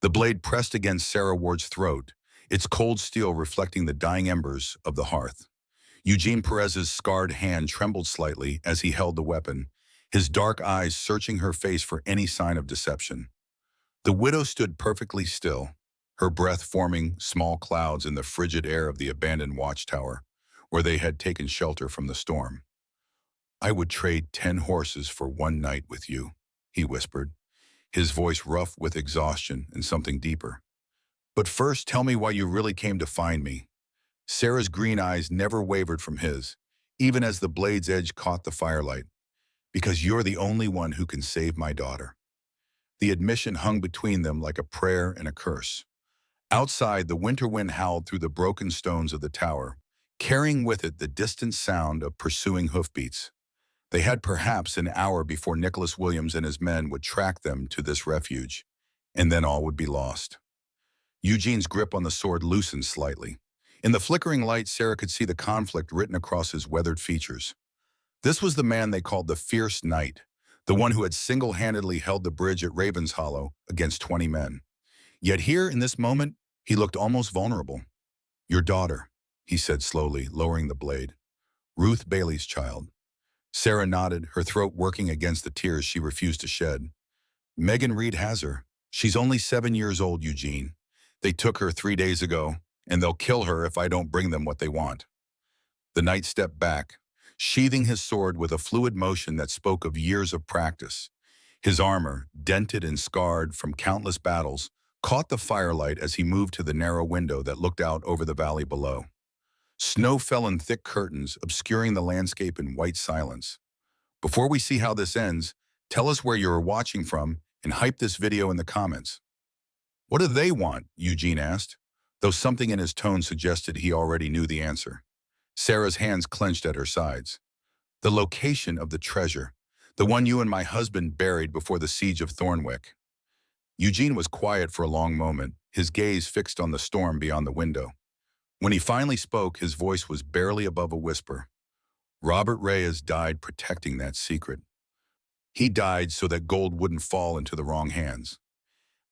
The blade pressed against Sarah Ward's throat, its cold steel reflecting the dying embers of the hearth. Eugene Perez's scarred hand trembled slightly as he held the weapon, his dark eyes searching her face for any sign of deception. The widow stood perfectly still, her breath forming small clouds in the frigid air of the abandoned watchtower, where they had taken shelter from the storm. "I would trade 10 horses for one night with you," he whispered, his voice rough with exhaustion and something deeper. "But first, tell me why you really came to find me." Sarah's green eyes never wavered from his, even as the blade's edge caught the firelight. "Because you're the only one who can save my daughter." The admission hung between them like a prayer and a curse. Outside, the winter wind howled through the broken stones of the tower, carrying with it the distant sound of pursuing hoofbeats. They had perhaps an hour before Nicholas Williams and his men would track them to this refuge, and then all would be lost. Eugene's grip on the sword loosened slightly. In the flickering light, Sarah could see the conflict written across his weathered features. This was the man they called the Fierce Knight, the one who had single-handedly held the bridge at Ravens Hollow against 20 men. Yet here, in this moment, he looked almost vulnerable. "Your daughter," he said slowly, lowering the blade. "Ruth Bailey's child." Sarah nodded, her throat working against the tears she refused to shed. "Megan Reed has her. She's only 7 years old, Eugene. They took her 3 days ago, and they'll kill her if I don't bring them what they want." The knight stepped back, sheathing his sword with a fluid motion that spoke of years of practice. His armor, dented and scarred from countless battles, caught the firelight as he moved to the narrow window that looked out over the valley below. Snow fell in thick curtains, obscuring the landscape in white silence. "Before we see how this ends, tell us where you're watching from and hype this video in the comments." "What do they want?" Eugene asked, though something in his tone suggested he already knew the answer. Sarah's hands clenched at her sides. "The location of the treasure, the one you and my husband buried before the siege of Thornwick." Eugene was quiet for a long moment, his gaze fixed on the storm beyond the window. When he finally spoke, his voice was barely above a whisper. "Robert Reyes died protecting that secret. He died so that gold wouldn't fall into the wrong hands.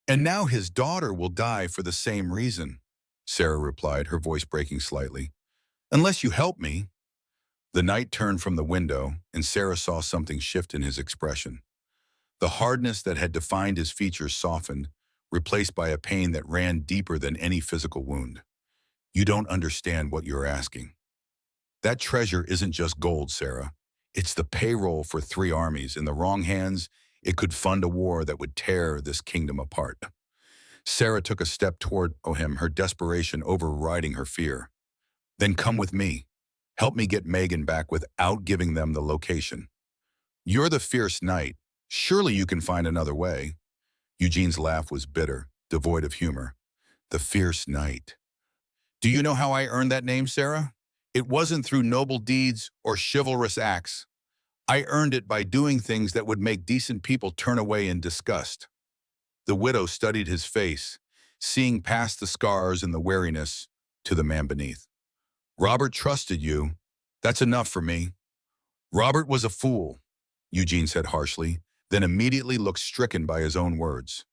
And now his daughter will die for the same reason," Sarah replied, her voice breaking slightly. "Unless you help me." The knight turned from the window, and Sarah saw something shift in his expression. The hardness that had defined his features softened, replaced by a pain that ran deeper than any physical wound. "You don't understand what you're asking. That treasure isn't just gold, Sarah. It's the payroll for 3 armies. In the wrong hands, it could fund a war that would tear this kingdom apart." Sarah took a step toward him, her desperation overriding her fear. "Then come with me. Help me get Megan back without giving them the location. You're the Fierce Knight. Surely you can find another way." Eugene's laugh was bitter, devoid of humor. "The Fierce Knight. Do you know how I earned that name, Sarah? It wasn't through noble deeds or chivalrous acts. I earned it by doing things that would make decent people turn away in disgust." The widow studied his face, seeing past the scars and the wariness to the man beneath. "Robert trusted you. That's enough for me." "Robert was a fool," Eugene said harshly, then immediately looked stricken by his own words.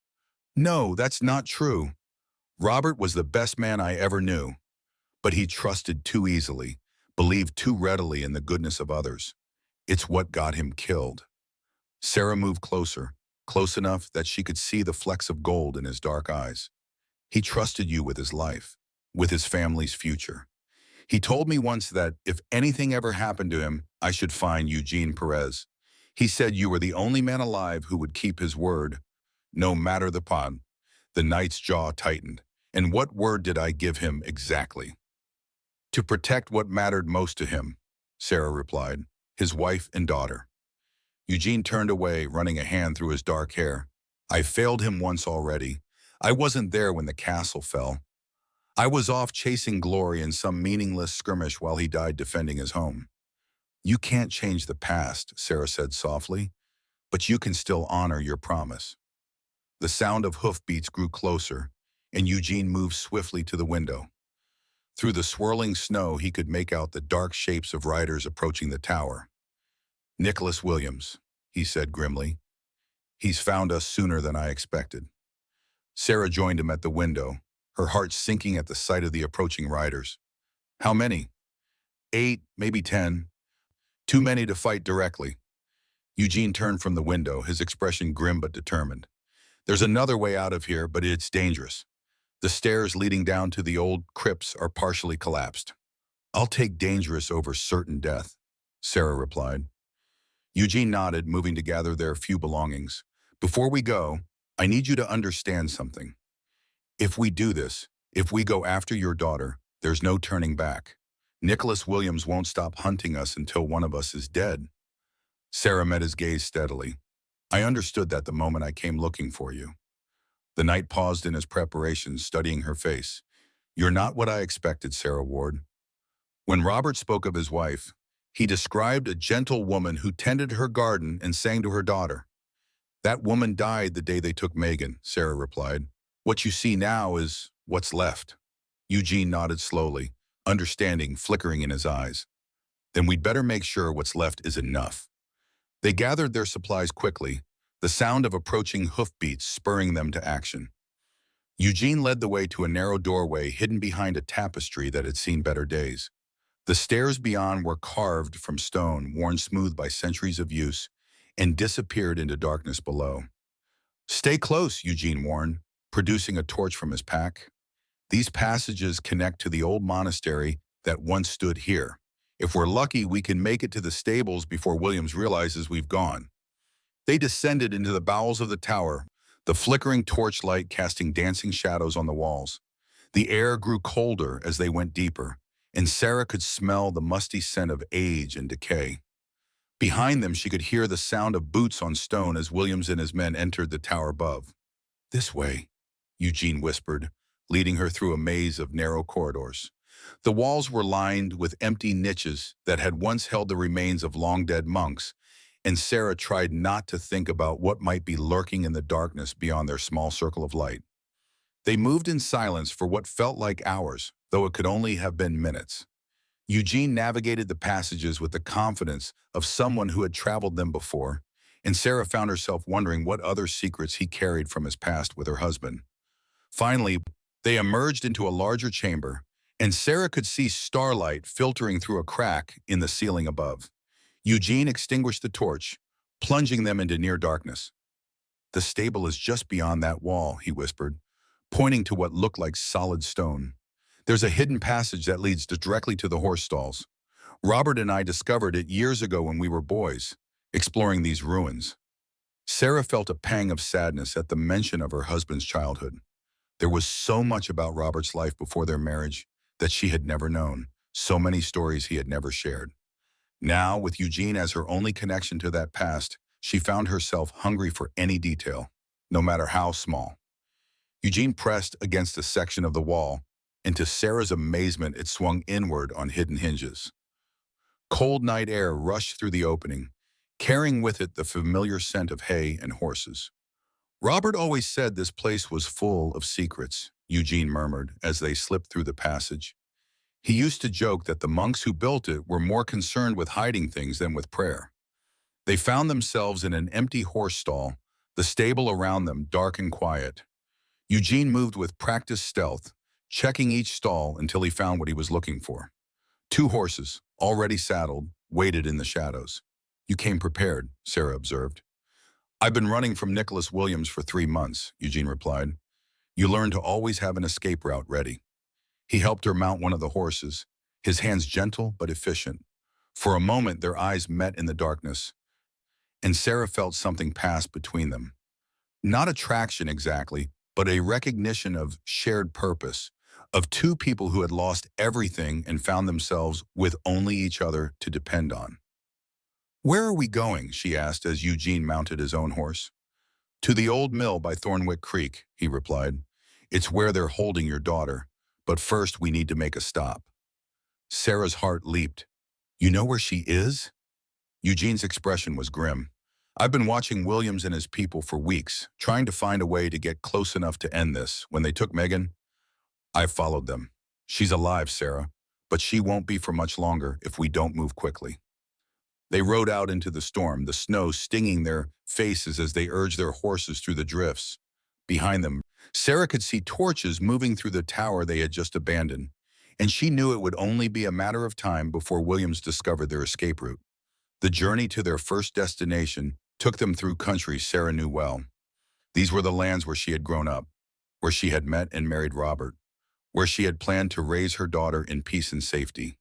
"No, that's not true. Robert was the best man I ever knew, but he trusted too easily, believed too readily in the goodness of others. It's what got him killed." Sarah moved closer, close enough that she could see the flecks of gold in his dark eyes. "He trusted you with his life, with his family's future. He told me once that if anything ever happened to him, I should find Eugene Perez. He said you were the only man alive who would keep his word, no matter the pod." The knight's jaw tightened. "And what word did I give him exactly?" "To protect what mattered most to him," Sarah replied, "his wife and daughter." Eugene turned away, running a hand through his dark hair. "I failed him once already. I wasn't there when the castle fell. I was off chasing glory in some meaningless skirmish while he died defending his home." "You can't change the past," Sarah said softly, "but you can still honor your promise." The sound of hoofbeats grew closer, and Eugene moved swiftly to the window. Through the swirling snow, he could make out the dark shapes of riders approaching the tower. "Nicholas Williams," he said grimly. "He's found us sooner than I expected." Sarah joined him at the window, her heart sinking at the sight of the approaching riders. How many? 8, maybe 10. Too many to fight directly. Eugene turned from the window, his expression grim but determined. There's another way out of here, but it's dangerous. The stairs leading down to the old crypts are partially collapsed. I'll take dangerous over certain death, Sarah replied. Eugene nodded, moving to gather their few belongings. Before we go, I need you to understand something. If we do this, if we go after your daughter, there's no turning back. Nicholas Williams won't stop hunting us until one of us is dead. Sarah met his gaze steadily. I understood that the moment I came looking for you. The knight paused in his preparations, studying her face. You're not what I expected, Sarah Ward. When Robert spoke of his wife, he described a gentle woman who tended her garden and sang to her daughter. That woman died the day they took Megan, Sarah replied. What you see now is what's left. Eugene nodded slowly, understanding flickering in his eyes. Then we'd better make sure what's left is enough. They gathered their supplies quickly, the sound of approaching hoofbeats spurring them to action. Eugene led the way to a narrow doorway hidden behind a tapestry that had seen better days. The stairs beyond were carved from stone, worn smooth by centuries of use, and disappeared into darkness below. Stay close, Eugene warned, producing a torch from his pack. These passages connect to the old monastery that once stood here. If we're lucky, we can make it to the stables before Williams realizes we've gone. They descended into the bowels of the tower, the flickering torchlight casting dancing shadows on the walls. The air grew colder as they went deeper, and Sarah could smell the musty scent of age and decay. Behind them, she could hear the sound of boots on stone as Williams and his men entered the tower above. This way, Eugene whispered, leading her through a maze of narrow corridors. The walls were lined with empty niches that had once held the remains of long-dead monks, and Sarah tried not to think about what might be lurking in the darkness beyond their small circle of light. They moved in silence for what felt like hours, though it could only have been minutes. Eugene navigated the passages with the confidence of someone who had traveled them before, and Sarah found herself wondering what other secrets he carried from his past with her husband. Finally, they emerged into a larger chamber, and Sarah could see starlight filtering through a crack in the ceiling above. Eugene extinguished the torch, plunging them into near darkness. The stable is just beyond that wall, he whispered, pointing to what looked like solid stone. There's a hidden passage that leads directly to the horse stalls. Robert and I discovered it years ago when we were boys, exploring these ruins. Sarah felt a pang of sadness at the mention of her husband's childhood. There was so much about Robert's life before their marriage that she had never known, so many stories he had never shared. Now, with Eugene as her only connection to that past, she found herself hungry for any detail, no matter how small. Eugene pressed against a section of the wall, and to Sarah's amazement, it swung inward on hidden hinges. Cold night air rushed through the opening, carrying with it the familiar scent of hay and horses. Robert always said this place was full of secrets, Eugene murmured as they slipped through the passage. He used to joke that the monks who built it were more concerned with hiding things than with prayer. They found themselves in an empty horse stall, the stable around them dark and quiet. Eugene moved with practiced stealth, checking each stall until he found what he was looking for. 2 horses, already saddled, waited in the shadows. You came prepared, Sarah observed. I've been running from Nicholas Williams for 3 months, Eugene replied. You learn to always have an escape route ready. He helped her mount one of the horses, his hands gentle but efficient. For a moment, their eyes met in the darkness, and Sarah felt something pass between them. Not attraction exactly, but a recognition of shared purpose, of 2 people who had lost everything and found themselves with only each other to depend on. Where are we going? She asked as Eugene mounted his own horse. To the old mill by Thornwick Creek, he replied. It's where they're holding your daughter, but first we need to make a stop. Sarah's heart leaped. You know where she is? Eugene's expression was grim. I've been watching Williams and his people for weeks, trying to find a way to get close enough to end this. When they took Megan, I followed them. She's alive, Sarah, but she won't be for much longer if we don't move quickly. They rode out into the storm, the snow stinging their faces as they urged their horses through the drifts. Behind them, Sarah could see torches moving through the tower they had just abandoned, and she knew it would only be a matter of time before Williams discovered their escape route. The journey to their first destination took them through country Sarah knew well. These were the lands where she had grown up, where she had met and married Robert, where she had planned to raise her daughter in peace and safety.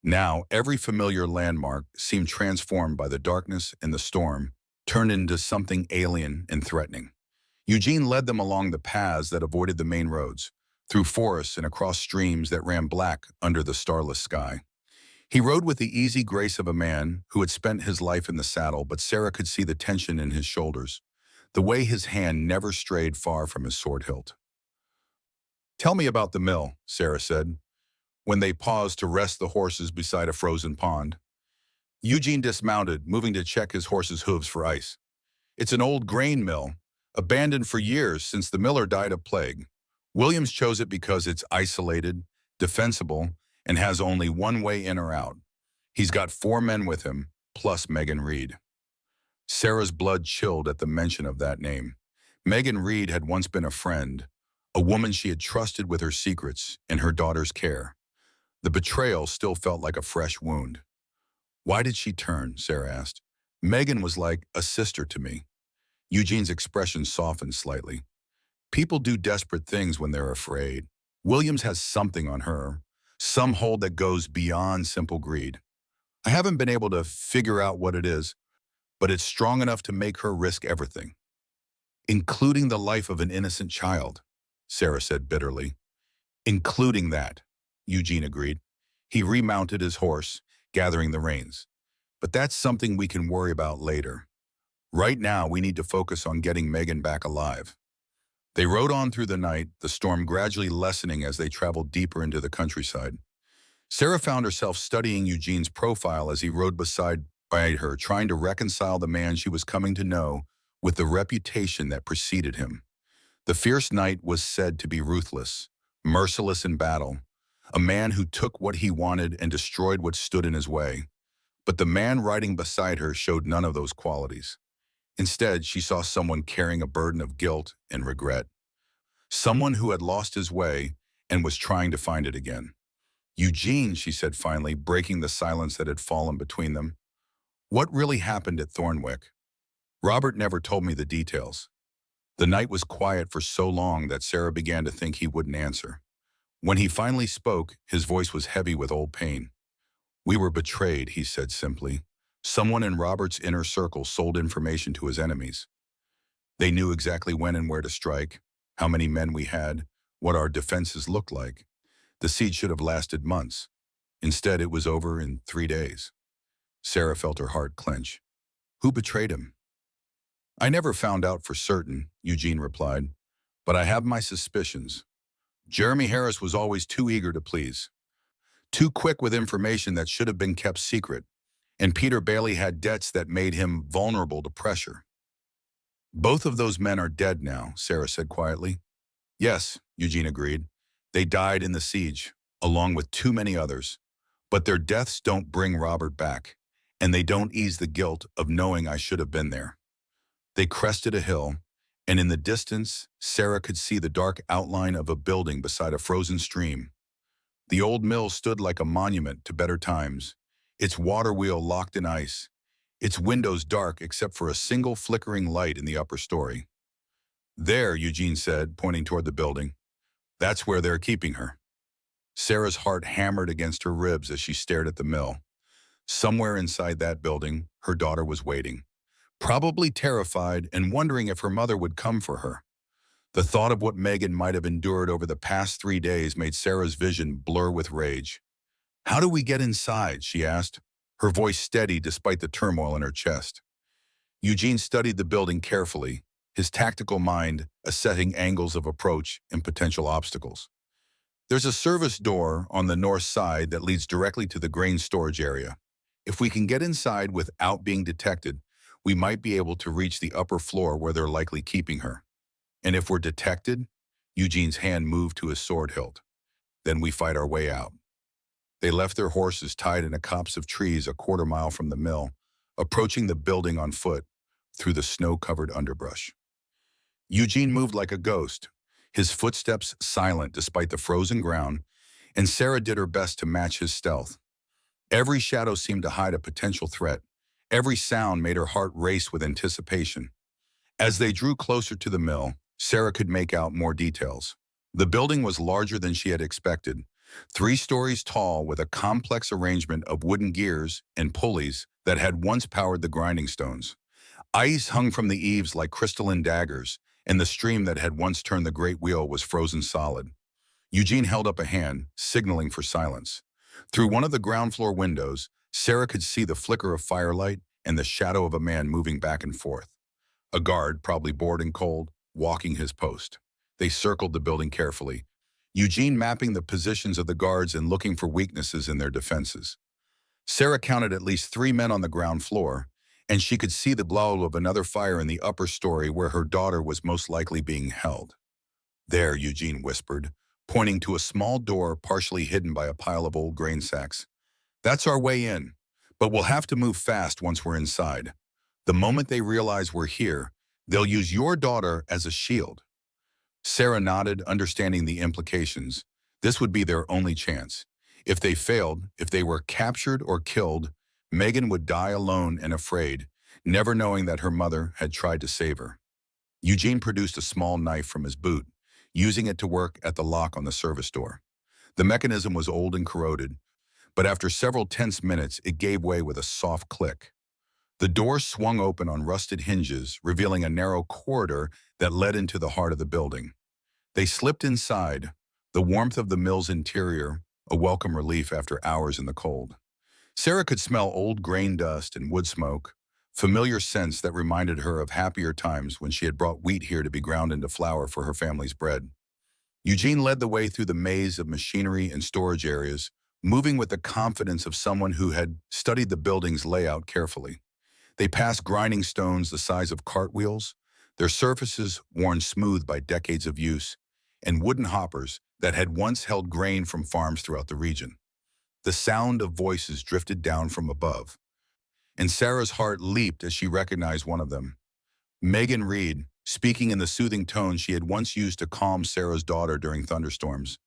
Now, every familiar landmark seemed transformed by the darkness and the storm, turned into something alien and threatening. Eugene led them along the paths that avoided the main roads, through forests and across streams that ran black under the starless sky. He rode with the easy grace of a man who had spent his life in the saddle, but Sarah could see the tension in his shoulders, the way his hand never strayed far from his sword hilt. "Tell me about the mill," Sarah said, when they paused to rest the horses beside a frozen pond. Eugene dismounted, moving to check his horse's hooves for ice. "It's an old grain mill, abandoned for years since the miller died of plague. Williams chose it because it's isolated, defensible, and has only one way in or out. He's got 4 men with him, plus Megan Reed." Sarah's blood chilled at the mention of that name. Megan Reed had once been a friend, a woman she had trusted with her secrets and her daughter's care. The betrayal still felt like a fresh wound. "Why did she turn?" Sarah asked. "Megan was like a sister to me." Eugene's expression softened slightly. "People do desperate things when they're afraid. Williams has something on her, some hold that goes beyond simple greed. I haven't been able to figure out what it is, but it's strong enough to make her risk everything, including the life of an innocent child," Sarah said bitterly. "Including that," Eugene agreed. He remounted his horse, gathering the reins. "But that's something we can worry about later. Right now, we need to focus on getting Megan back alive." They rode on through the night, the storm gradually lessening as they traveled deeper into the countryside. Sarah found herself studying Eugene's profile as he rode beside her, trying to reconcile the man she was coming to know with the reputation that preceded him. The fierce knight was said to be ruthless, merciless in battle, a man who took what he wanted and destroyed what stood in his way. But the man riding beside her showed none of those qualities. Instead, she saw someone carrying a burden of guilt and regret. Someone who had lost his way and was trying to find it again. "Eugene," she said finally, breaking the silence that had fallen between them. "What really happened at Thornwick?" "Robert never told me the details." The night was quiet for so long that Sarah began to think he wouldn't answer. When he finally spoke, his voice was heavy with old pain. "We were betrayed," he said simply. "Someone in Robert's inner circle sold information to his enemies. They knew exactly when and where to strike, how many men we had, what our defenses looked like. The siege should have lasted months. Instead, it was over in 3 days." Sarah felt her heart clench. "Who betrayed him?" "I never found out for certain," Eugene replied, "but I have my suspicions. Jeremy Harris was always too eager to please, too quick with information that should have been kept secret, and Peter Bailey had debts that made him vulnerable to pressure." "Both of those men are dead now," Sarah said quietly. "Yes," Eugene agreed. "They died in the siege, along with too many others. But their deaths don't bring Robert back, and they don't ease the guilt of knowing I should have been there." They crested a hill, and in the distance, Sarah could see the dark outline of a building beside a frozen stream. The old mill stood like a monument to better times, its water wheel locked in ice, its windows dark except for a single flickering light in the upper story. "There," Eugene said, pointing toward the building. "That's where they're keeping her." Sarah's heart hammered against her ribs as she stared at the mill. Somewhere inside that building, her daughter was waiting, probably terrified and wondering if her mother would come for her. The thought of what Megan might have endured over the past 3 days made Sarah's vision blur with rage. "How do we get inside?" she asked, her voice steady despite the turmoil in her chest. Eugene studied the building carefully, his tactical mind assessing angles of approach and potential obstacles. "There's a service door on the north side that leads directly to the grain storage area. If we can get inside without being detected, we might be able to reach the upper floor where they're likely keeping her. And if we're detected," Eugene's hand moved to his sword hilt, "then we fight our way out." They left their horses tied in a copse of trees a quarter-mile from the mill, approaching the building on foot through the snow-covered underbrush. Eugene moved like a ghost, his footsteps silent despite the frozen ground, and Sarah did her best to match his stealth. Every shadow seemed to hide a potential threat. Every sound made her heart race with anticipation. As they drew closer to the mill, Sarah could make out more details. The building was larger than she had expected, 3 stories tall with a complex arrangement of wooden gears and pulleys that had once powered the grinding stones. Ice hung from the eaves like crystalline daggers, and the stream that had once turned the great wheel was frozen solid. Eugene held up a hand, signaling for silence. Through one of the ground floor windows, Sarah could see the flicker of firelight and the shadow of a man moving back and forth. A guard, probably bored and cold, walking his post. They circled the building carefully, Eugene mapping the positions of the guards and looking for weaknesses in their defenses. Sarah counted at least 3 men on the ground floor, and she could see the glow of another fire in the upper story where her daughter was most likely being held. There, Eugene whispered, pointing to a small door partially hidden by a pile of old grain sacks. That's our way in, but we'll have to move fast once we're inside. The moment they realize we're here, they'll use your daughter as a shield. Sarah nodded, understanding the implications. This would be their only chance. If they failed, if they were captured or killed, Megan would die alone and afraid, never knowing that her mother had tried to save her. Eugene produced a small knife from his boot, using it to work at the lock on the service door. The mechanism was old and corroded, but after several tense minutes, it gave way with a soft click. The door swung open on rusted hinges, revealing a narrow corridor that led into the heart of the building. They slipped inside, the warmth of the mill's interior, a welcome relief after hours in the cold. Sarah could smell old grain dust and wood smoke, familiar scents that reminded her of happier times when she had brought wheat here to be ground into flour for her family's bread. Eugene led the way through the maze of machinery and storage areas, moving with the confidence of someone who had studied the building's layout carefully. They passed grinding stones the size of cartwheels, their surfaces worn smooth by decades of use, and wooden hoppers that had once held grain from farms throughout the region. The sound of voices drifted down from above, and Sarah's heart leaped as she recognized one of them. Megan Reed, speaking in the soothing tones she had once used to calm Sarah's daughter during thunderstorms.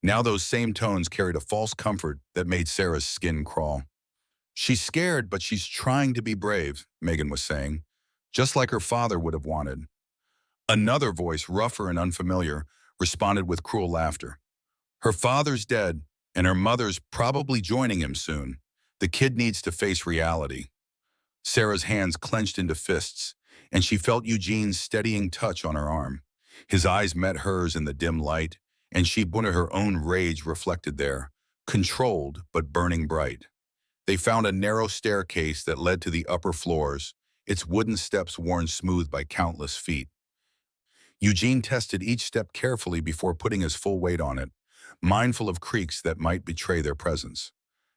Now those same tones carried a false comfort that made Sarah's skin crawl. She's scared, but she's trying to be brave, Megan was saying, just like her father would have wanted. Another voice, rougher and unfamiliar, responded with cruel laughter. Her father's dead, and her mother's probably joining him soon. The kid needs to face reality. Sarah's hands clenched into fists, and she felt Eugene's steadying touch on her arm. His eyes met hers in the dim light, and she wanted her own rage reflected there, controlled but burning bright. They found a narrow staircase that led to the upper floors, its wooden steps worn smooth by countless feet. Eugene tested each step carefully before putting his full weight on it, mindful of creaks that might betray their presence.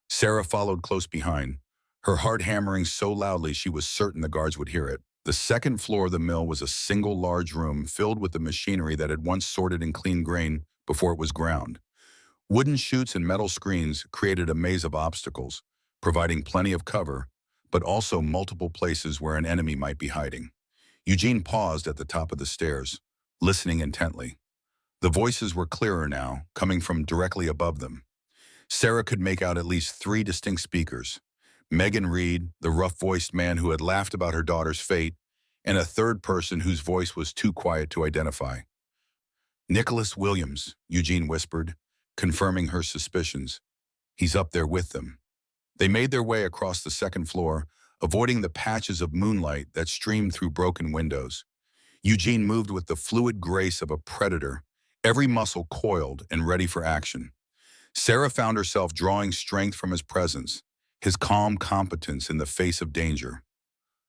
Sarah followed close behind, her heart hammering so loudly she was certain the guards would hear it. The second floor of the mill was a single large room filled with the machinery that had once sorted and cleaned grain before it was ground. Wooden chutes and metal screens created a maze of obstacles, providing plenty of cover, but also multiple places where an enemy might be hiding. Eugene paused at the top of the stairs, listening intently. The voices were clearer now, coming from directly above them. Sarah could make out at least 3 distinct speakers. Megan Reed, the rough-voiced man who had laughed about her daughter's fate, and a third person whose voice was too quiet to identify. Nicholas Williams, Eugene whispered, confirming her suspicions. He's up there with them. They made their way across the second floor, avoiding the patches of moonlight that streamed through broken windows. Eugene moved with the fluid grace of a predator, every muscle coiled and ready for action. Sarah found herself drawing strength from his presence, his calm competence in the face of danger.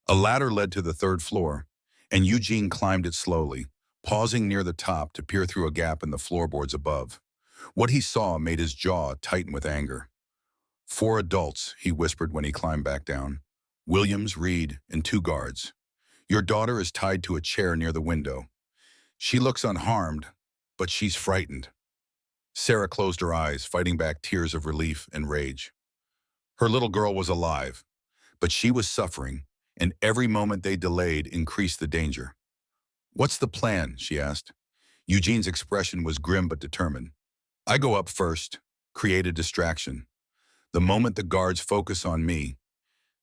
A ladder led to the third floor, and Eugene climbed it slowly, pausing near the top to peer through a gap in the floorboards above. What he saw made his jaw tighten with anger. 4 adults, he whispered when he climbed back down. Williams, Reed, and 2 guards. Your daughter is tied to a chair near the window. She looks unharmed, but she's frightened. Sarah closed her eyes, fighting back tears of relief and rage. Her little girl was alive, but she was suffering, and every moment they delayed increased the danger. What's the plan? She asked. Eugene's expression was grim but determined. I go up first, create a distraction. The moment the guards focus on me,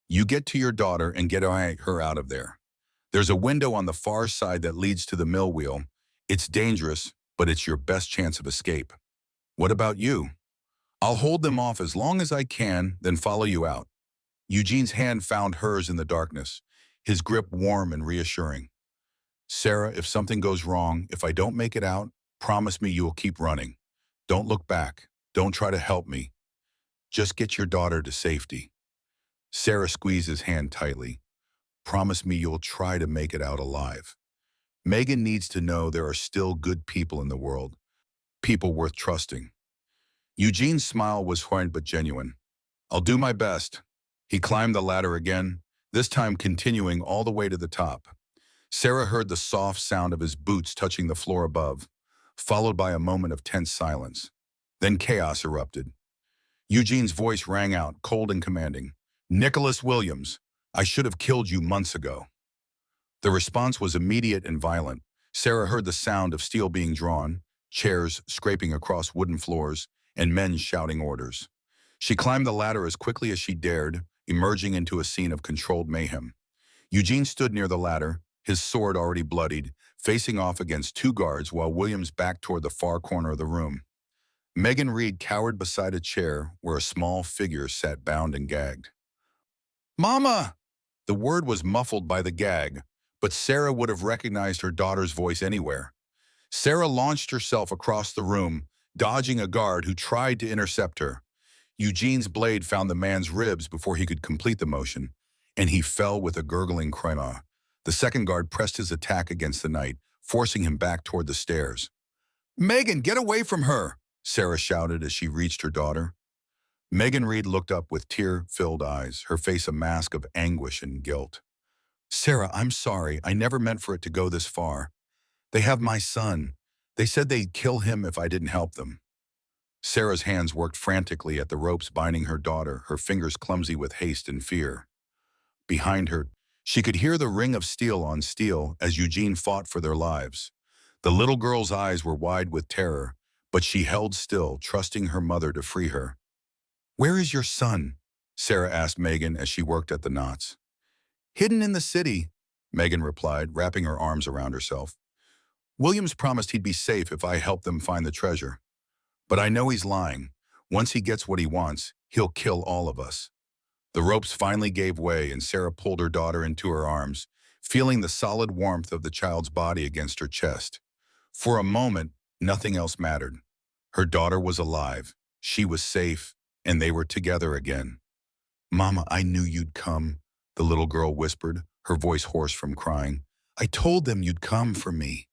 you get to your daughter and get her out of there. There's a window on the far side that leads to the mill wheel. It's dangerous, but it's your best chance of escape. What about you? I'll hold them off as long as I can, then follow you out. Eugene's hand found hers in the darkness, his grip warm and reassuring. Sarah, if something goes wrong, if I don't make it out, promise me you'll keep running. Don't look back. Don't try to help me. Just get your daughter to safety. Sarah squeezed his hand tightly. Promise me you'll try to make it out alive. Megan needs to know there are still good people in the world, people worth trusting. Eugene's smile was hard but genuine. I'll do my best. He climbed the ladder again, this time continuing all the way to the top. Sarah heard the soft sound of his boots touching the floor above, followed by a moment of tense silence. Then chaos erupted. Eugene's voice rang out, cold and commanding. Nicholas Williams, I should have killed you months ago. The response was immediate and violent. Sarah heard the sound of steel being drawn, chairs scraping across wooden floors, and men shouting orders. She climbed the ladder as quickly as she dared, emerging into a scene of controlled mayhem. Eugene stood near the ladder, his sword already bloodied, facing off against two guards while Williams backed toward the far corner of the room. Megan Reed cowered beside a chair where a small figure sat bound and gagged. Mama! The word was muffled by the gag, but Sarah would have recognized her daughter's voice anywhere. Sarah launched herself across the room, dodging a guard who tried to intercept her. Eugene's blade found the man's ribs before he could complete the motion, and he fell with a gurgling cry. The second guard pressed his attack against the knight, forcing him back toward the stairs. Megan, get away from her! Sarah shouted as she reached her daughter. Megan Reed looked up with tear-filled eyes, her face a mask of anguish and guilt. Sarah, I'm sorry. I never meant for it to go this far. They have my son. They said they'd kill him if I didn't help them. Sarah's hands worked frantically at the ropes binding her daughter, her fingers clumsy with haste and fear. Behind her, she could hear the ring of steel on steel as Eugene fought for their lives. The little girl's eyes were wide with terror, but she held still, trusting her mother to free her. Where is your son? Sarah asked Megan as she worked at the knots. Hidden in the city, Megan replied, wrapping her arms around herself. Williams promised he'd be safe if I helped them find the treasure. But I know he's lying. Once he gets what he wants, he'll kill all of us. The ropes finally gave way and Sarah pulled her daughter into her arms, feeling the solid warmth of the child's body against her chest. For a moment, nothing else mattered. Her daughter was alive, she was safe, and they were together again. Mama, I knew you'd come, the little girl whispered, her voice hoarse from crying. I told them you'd come for me.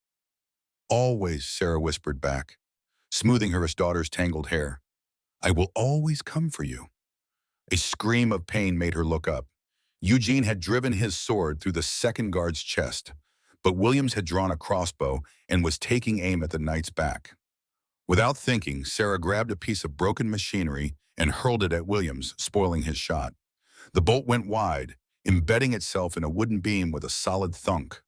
Always, Sarah whispered back, smoothing her daughter's tangled hair. I will always come for you. A scream of pain made her look up. Eugene had driven his sword through the second guard's chest, but Williams had drawn a crossbow and was taking aim at the knight's back. Without thinking, Sarah grabbed a piece of broken machinery and hurled it at Williams, spoiling his shot. The bolt went wide, embedding itself in a wooden beam with a solid thunk.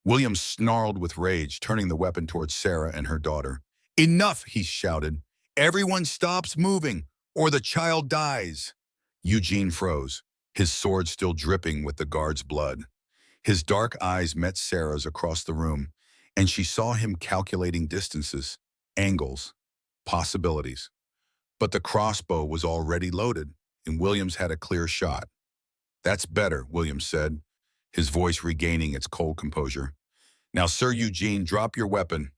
Williams snarled with rage, turning the weapon towards Sarah and her daughter. Enough, he shouted. Everyone stops moving, or the child dies. Eugene froze, his sword still dripping with the guard's blood. His dark eyes met Sarah's across the room, and she saw him calculating distances, angles, possibilities. But the crossbow was already loaded, and Williams had a clear shot. That's better, Williams said, his voice regaining its cold composure. Now, Sir Eugene, drop your weapon.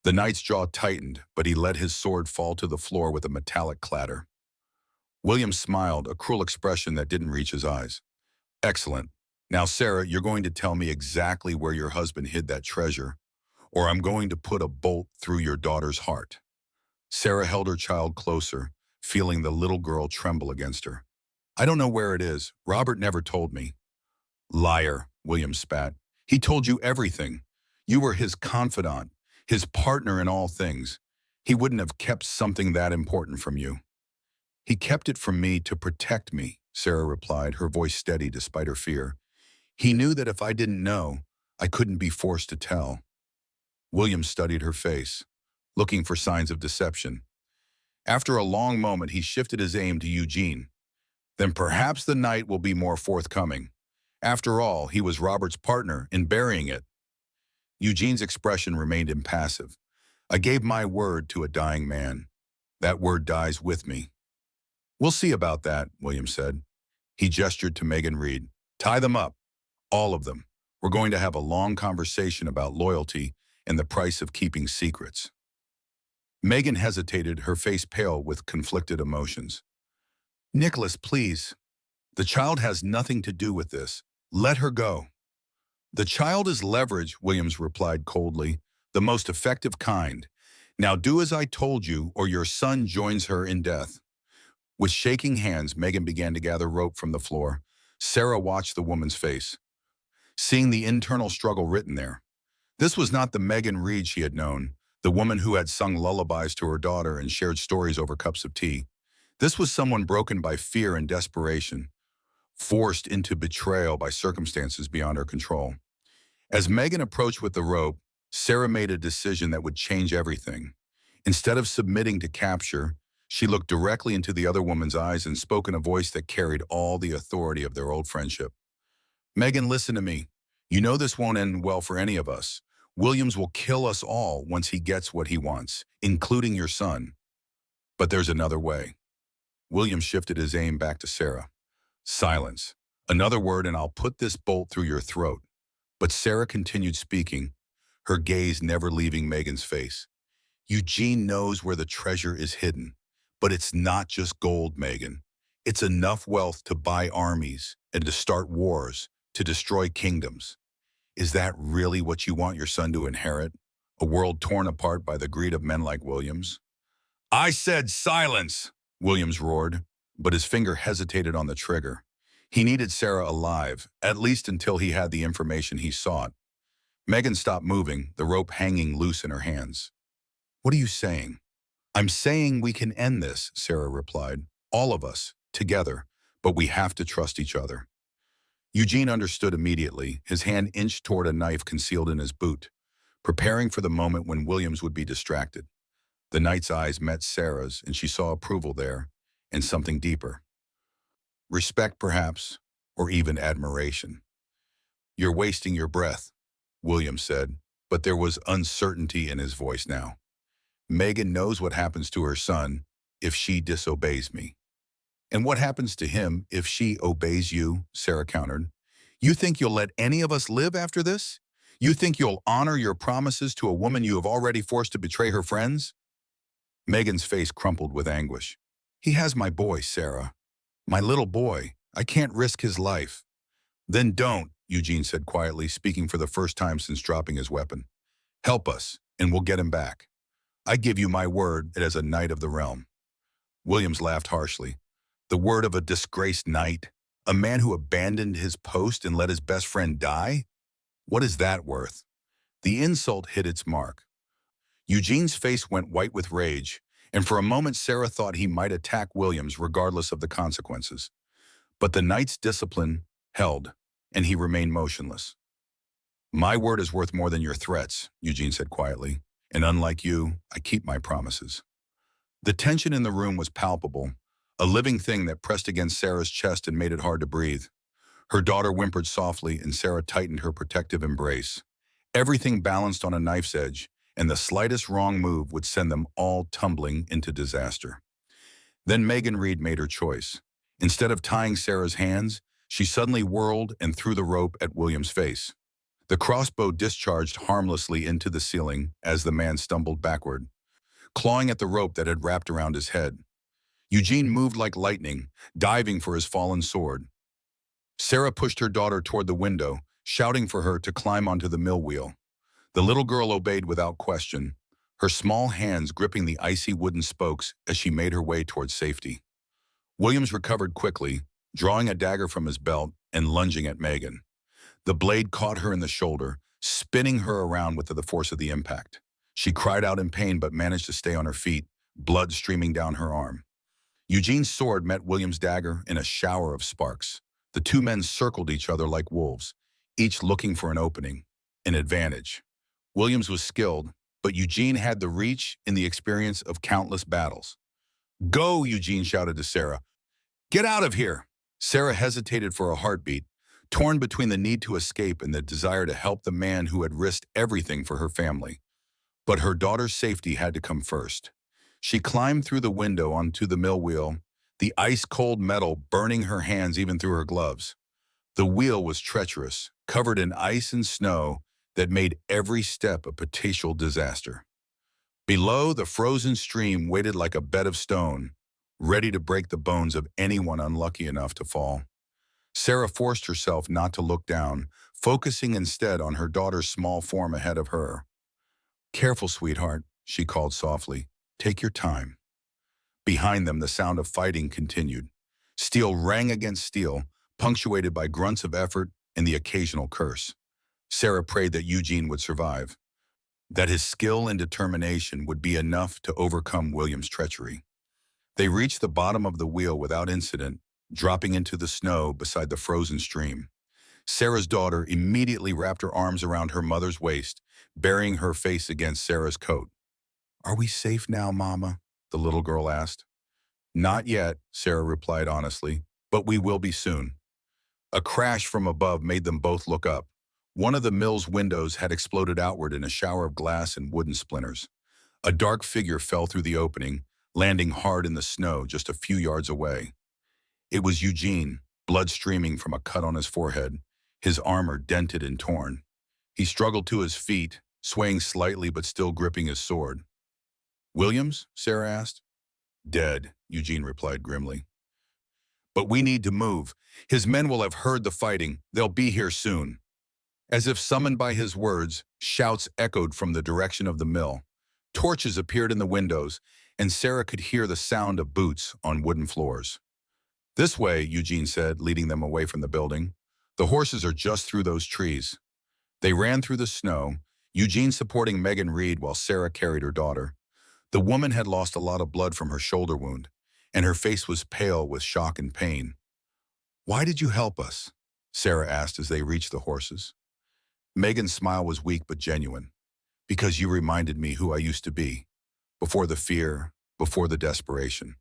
The knight's jaw tightened, but he let his sword fall to the floor with a metallic clatter. Williams smiled, a cruel expression that didn't reach his eyes. Excellent. Now, Sarah, you're going to tell me exactly where your husband hid that treasure, or I'm going to put a bolt through your daughter's heart. Sarah held her child closer, feeling the little girl tremble against her. I don't know where it is. Robert never told me. Liar, Williams spat. He told you everything. You were his confidant, his partner in all things. He wouldn't have kept something that important from you. He kept it from me to protect me, Sarah replied, her voice steady despite her fear. He knew that if I didn't know, I couldn't be forced to tell. Williams studied her face, looking for signs of deception. After a long moment, he shifted his aim to Eugene. Then perhaps the night will be more forthcoming. After all, he was Robert's partner in burying it. Eugene's expression remained impassive. I gave my word to a dying man. That word dies with me. We'll see about that, Williams said. He gestured to Megan Reed. Tie them up. All of them. We're going to have a long conversation about loyalty and the price of keeping secrets. Megan hesitated, her face pale with conflicted emotions. Nicholas, please. The child has nothing to do with this. Let her go. The child is leverage, Williams replied coldly, the most effective kind. Now do as I told you, or your son joins her in death. With shaking hands, Megan began to gather rope from the floor. Sarah watched the woman's face, seeing the internal struggle written there. This was not the Megan Reed she had known, the woman who had sung lullabies to her daughter and shared stories over cups of tea. This was someone broken by fear and desperation, forced into betrayal by circumstances beyond her control. As Megan approached with the rope, Sarah made a decision that would change everything. Instead of submitting to capture, she looked directly into the other woman's eyes and spoke in a voice that carried all the authority of their old friendship. Megan, listen to me. You know this won't end well for any of us. Williams will kill us all once he gets what he wants, including your son. But there's another way. Williams shifted his aim back to Sarah. Silence. Another word and I'll put this bolt through your throat. But Sarah continued speaking, her gaze never leaving Megan's face. Eugene knows where the treasure is hidden. But it's not just gold, Megan. It's enough wealth to buy armies and to start wars, to destroy kingdoms. Is that really what you want your son to inherit? A world torn apart by the greed of men like Williams? I said silence, Williams roared, but his finger hesitated on the trigger. He needed Sarah alive, at least until he had the information he sought. Megan stopped moving, the rope hanging loose in her hands. What are you saying? I'm saying we can end this, Sarah replied. All of us, together, but we have to trust each other. Eugene understood immediately, his hand inched toward a knife concealed in his boot, preparing for the moment when Williams would be distracted. The knight's eyes met Sarah's, and she saw approval there, and something deeper. Respect, perhaps, or even admiration. You're wasting your breath, Williams said, but there was uncertainty in his voice now. Megan knows what happens to her son if she disobeys me. And what happens to him if she obeys you, Sarah countered. You think you'll let any of us live after this? You think you'll honor your promises to a woman you have already forced to betray her friends? Megan's face crumpled with anguish. He has my boy, Sarah. My little boy. I can't risk his life. Then don't, Eugene said quietly, speaking for the first time since dropping his weapon. Help us, and we'll get him back. I give you my word as a knight of the realm. Williams laughed harshly. The word of a disgraced knight? A man who abandoned his post and let his best friend die? What is that worth? The insult hit its mark. Eugene's face went white with rage, and for a moment Sarah thought he might attack Williams regardless of the consequences. But the knight's discipline held, and he remained motionless. My word is worth more than your threats, Eugene said quietly. And unlike you, I keep my promises. The tension in the room was palpable, a living thing that pressed against Sarah's chest and made it hard to breathe. Her daughter whimpered softly, and Sarah tightened her protective embrace. Everything balanced on a knife's edge, and the slightest wrong move would send them all tumbling into disaster. Then Megan Reed made her choice. Instead of tying Sarah's hands, she suddenly whirled and threw the rope at William's face. The crossbow discharged harmlessly into the ceiling as the man stumbled backward, clawing at the rope that had wrapped around his head. Eugene moved like lightning, diving for his fallen sword. Sarah pushed her daughter toward the window, shouting for her to climb onto the mill wheel. The little girl obeyed without question, her small hands gripping the icy wooden spokes as she made her way toward safety. Williams recovered quickly, drawing a dagger from his belt and lunging at Megan. The blade caught her in the shoulder, spinning her around with the force of the impact. She cried out in pain but managed to stay on her feet, blood streaming down her arm. Eugene's sword met William's dagger in a shower of sparks. The two men circled each other like wolves, each looking for an opening, an advantage. Williams was skilled, but Eugene had the reach and the experience of countless battles. Go, Eugene shouted to Sarah. Get out of here! Sarah hesitated for a heartbeat, torn between the need to escape and the desire to help the man who had risked everything for her family. But her daughter's safety had to come first. She climbed through the window onto the mill wheel, the ice-cold metal burning her hands even through her gloves. The wheel was treacherous, covered in ice and snow that made every step a potential disaster. Below, the frozen stream waited like a bed of stone, ready to break the bones of anyone unlucky enough to fall. Sarah forced herself not to look down, focusing instead on her daughter's small form ahead of her. Careful, sweetheart, she called softly. Take your time. Behind them, the sound of fighting continued. Steel rang against steel, punctuated by grunts of effort and the occasional curse. Sarah prayed that Eugene would survive, that his skill and determination would be enough to overcome William's treachery. They reached the bottom of the wheel without incident, dropping into the snow beside the frozen stream. Sarah's daughter immediately wrapped her arms around her mother's waist, burying her face against Sarah's coat. Are we safe now, Mama? The little girl asked. Not yet, Sarah replied honestly, but we will be soon. A crash from above made them both look up. One of the mill's windows had exploded outward in a shower of glass and wooden splinters. A dark figure fell through the opening, landing hard in the snow just a few yards away. It was Eugene, blood streaming from a cut on his forehead, his armor dented and torn. He struggled to his feet, swaying slightly but still gripping his sword. Williams? Sarah asked. Dead, Eugene replied grimly. But we need to move. His men will have heard the fighting. They'll be here soon. As if summoned by his words, shouts echoed from the direction of the mill. Torches appeared in the windows, and Sarah could hear the sound of boots on wooden floors. This way, Eugene said, leading them away from the building. The horses are just through those trees. They ran through the snow, Eugene supporting Megan Reed while Sarah carried her daughter. The woman had lost a lot of blood from her shoulder wound, and her face was pale with shock and pain. Why did you help us? Sarah asked as they reached the horses. Megan's smile was weak but genuine. Because you reminded me who I used to be, before the fear, before the desperation.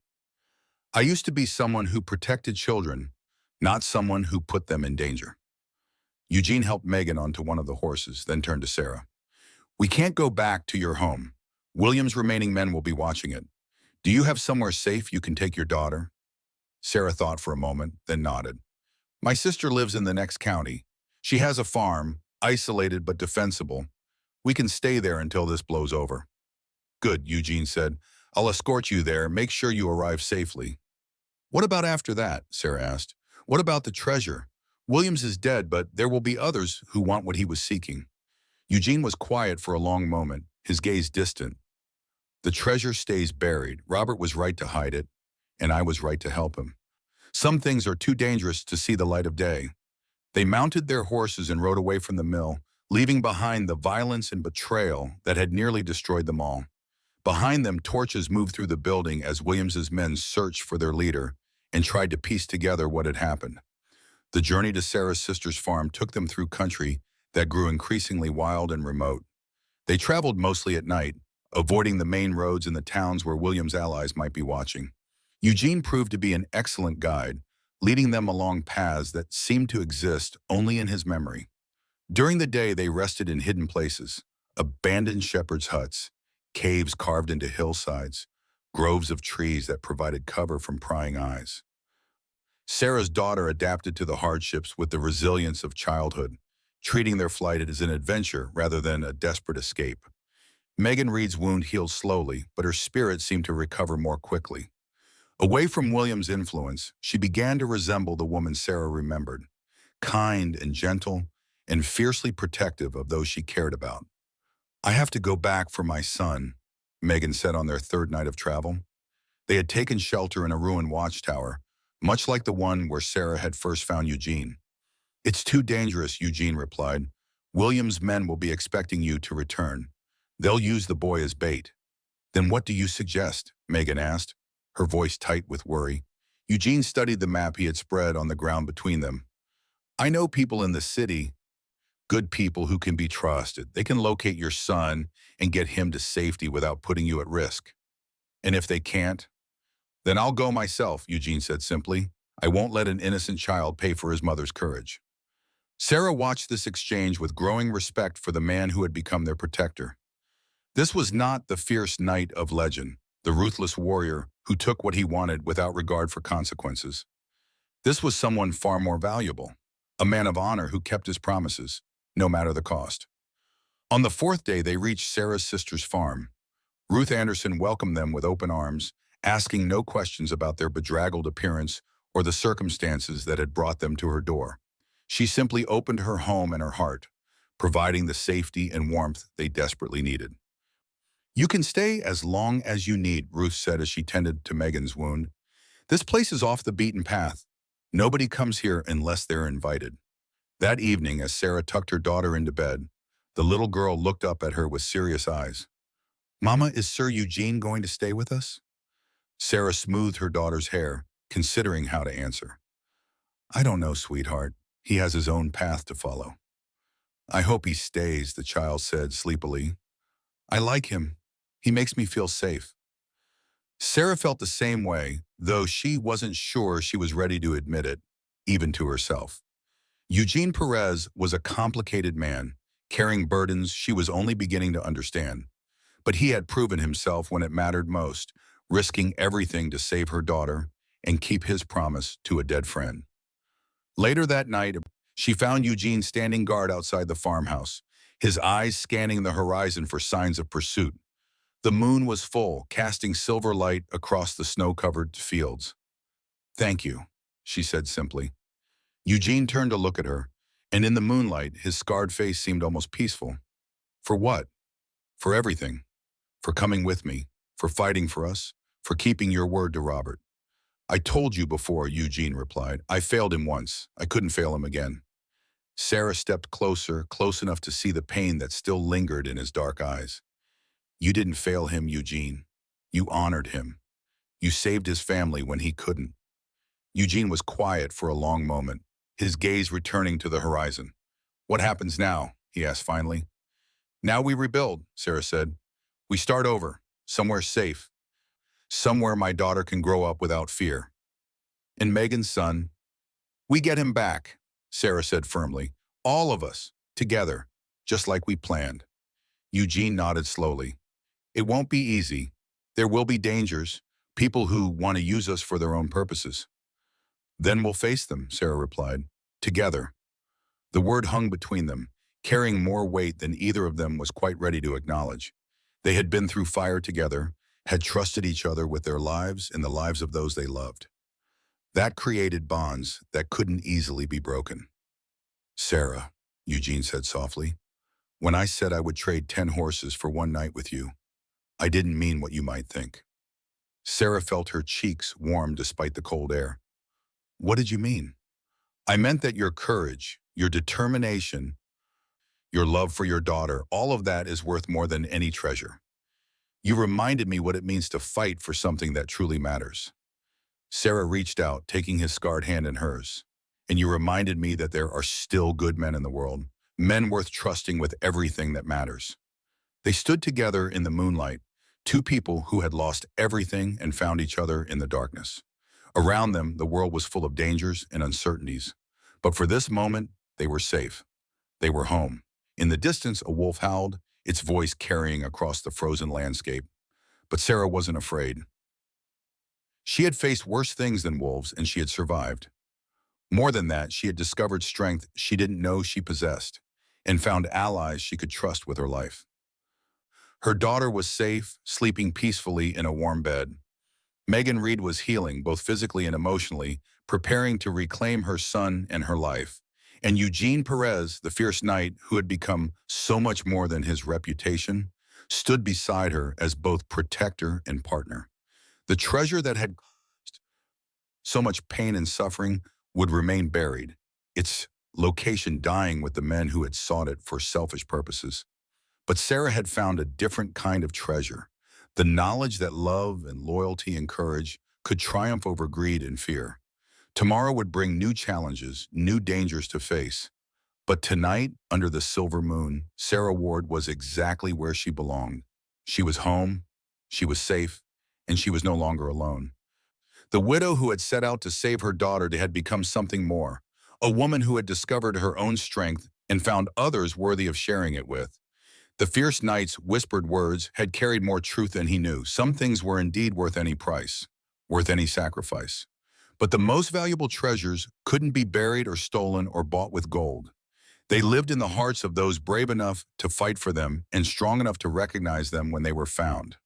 I used to be someone who protected children, not someone who put them in danger. Eugene helped Megan onto one of the horses, then turned to Sarah. We can't go back to your home. William's remaining men will be watching it. Do you have somewhere safe you can take your daughter? Sarah thought for a moment, then nodded. My sister lives in the next county. She has a farm, isolated but defensible. We can stay there until this blows over. Good, Eugene said. I'll escort you there. Make sure you arrive safely. What about after that? Sarah asked. What about the treasure? Williams is dead, but there will be others who want what he was seeking. Eugene was quiet for a long moment, his gaze distant. The treasure stays buried. Robert was right to hide it, and I was right to help him. Some things are too dangerous to see the light of day. They mounted their horses and rode away from the mill, leaving behind the violence and betrayal that had nearly destroyed them all. Behind them, torches moved through the building as Williams's men searched for their leader and tried to piece together what had happened. The journey to Sarah's sister's farm took them through country that grew increasingly wild and remote. They traveled mostly at night, avoiding the main roads in the towns where William's allies might be watching. Eugene proved to be an excellent guide, leading them along paths that seemed to exist only in his memory. During the day, they rested in hidden places, abandoned shepherds' huts, caves carved into hillsides, groves of trees that provided cover from prying eyes. Sarah's daughter adapted to the hardships with the resilience of childhood, treating their flight as an adventure rather than a desperate escape. Megan Reed's wound healed slowly, but her spirit seemed to recover more quickly. Away from William's influence, she began to resemble the woman Sarah remembered, kind and gentle and fiercely protective of those she cared about. I have to go back for my son, Megan said on their third night of travel. They had taken shelter in a ruined watchtower, much like the one where Sarah had first found Eugene. It's too dangerous, Eugene replied. William's men will be expecting you to return. They'll use the boy as bait. Then what do you suggest? Megan asked, her voice tight with worry. Eugene studied the map he had spread on the ground between them. I know people in the city. Good people who can be trusted. They can locate your son and get him to safety without putting you at risk. And if they can't, then I'll go myself, Eugene said simply. I won't let an innocent child pay for his mother's courage. Sarah watched this exchange with growing respect for the man who had become their protector. This was not the fierce knight of legend, the ruthless warrior who took what he wanted without regard for consequences. This was someone far more valuable, a man of honor who kept his promises, no matter the cost. On the fourth day, they reached Sarah's sister's farm. Ruth Anderson welcomed them with open arms, asking no questions about their bedraggled appearance or the circumstances that had brought them to her door. She simply opened her home and her heart, providing the safety and warmth they desperately needed. You can stay as long as you need, Ruth said as she tended to Megan's wound. This place is off the beaten path. Nobody comes here unless they're invited. That evening, as Sarah tucked her daughter into bed, the little girl looked up at her with serious eyes. Mama, is Sir Eugene going to stay with us? Sarah smoothed her daughter's hair, considering how to answer. I don't know, sweetheart. He has his own path to follow. I hope he stays, the child said sleepily. I like him. He makes me feel safe. Sarah felt the same way, though she wasn't sure she was ready to admit it, even to herself. Eugene Perez was a complicated man, carrying burdens she was only beginning to understand. But he had proven himself when it mattered most, risking everything to save her daughter and keep his promise to a dead friend. Later that night, she found Eugene standing guard outside the farmhouse, his eyes scanning the horizon for signs of pursuit. The moon was full, casting silver light across the snow-covered fields. Thank you, she said simply. Eugene turned to look at her, and in the moonlight, his scarred face seemed almost peaceful. For what? For everything. For coming with me, for fighting for us, for keeping your word to Robert. I told you before, Eugene replied. I failed him once. I couldn't fail him again. Sarah stepped closer, close enough to see the pain that still lingered in his dark eyes. You didn't fail him, Eugene. You honored him. You saved his family when he couldn't. Eugene was quiet for a long moment, his gaze returning to the horizon. What happens now? He asked finally. Now we rebuild, Sarah said. We start over, somewhere safe, somewhere my daughter can grow up without fear. And Megan's son? We get him back, Sarah said firmly. All of us, together, just like we planned. Eugene nodded slowly. It won't be easy. There will be dangers, people who want to use us for their own purposes. Then we'll face them, Sarah replied. Together. The word hung between them, carrying more weight than either of them was quite ready to acknowledge. They had been through fire together, had trusted each other with their lives and the lives of those they loved. That created bonds that couldn't easily be broken. Sarah, Eugene said softly, when I said I would trade 10 horses for one night with you, I didn't mean what you might think. Sarah felt her cheeks warm despite the cold air. What did you mean? I meant that your courage, your determination, your love for your daughter, all of that is worth more than any treasure. You reminded me what it means to fight for something that truly matters. Sarah reached out, taking his scarred hand in hers. And you reminded me that there are still good men in the world, men worth trusting with everything that matters. They stood together in the moonlight, two people who had lost everything and found each other in the darkness. Around them, the world was full of dangers and uncertainties. But for this moment, they were safe. They were home. In the distance, a wolf howled, its voice carrying across the frozen landscape. But Sarah wasn't afraid. She had faced worse things than wolves, and she had survived. More than that, she had discovered strength she didn't know she possessed, and found allies she could trust with her life. Her daughter was safe, sleeping peacefully in a warm bed. Megan Reed was healing, both physically and emotionally, preparing to reclaim her son and her life. And Eugene Perez, the fierce knight who had become so much more than his reputation, stood beside her as both protector and partner. The treasure that had caused so much pain and suffering would remain buried, its location dying with the men who had sought it for selfish purposes. But Sarah had found a different kind of treasure, the knowledge that love and loyalty and courage could triumph over greed and fear. Tomorrow would bring new challenges, new dangers to face. But tonight, under the silver moon, Sarah Ward was exactly where she belonged. She was home, she was safe, and she was no longer alone. The widow who had set out to save her daughter had become something more, a woman who had discovered her own strength and found others worthy of sharing it with. The fierce knight's whispered words had carried more truth than he knew. Some things were indeed worth any price, worth any sacrifice. But the most valuable treasures couldn't be buried or stolen or bought with gold. They lived in the hearts of those brave enough to fight for them and strong enough to recognize them when they were found.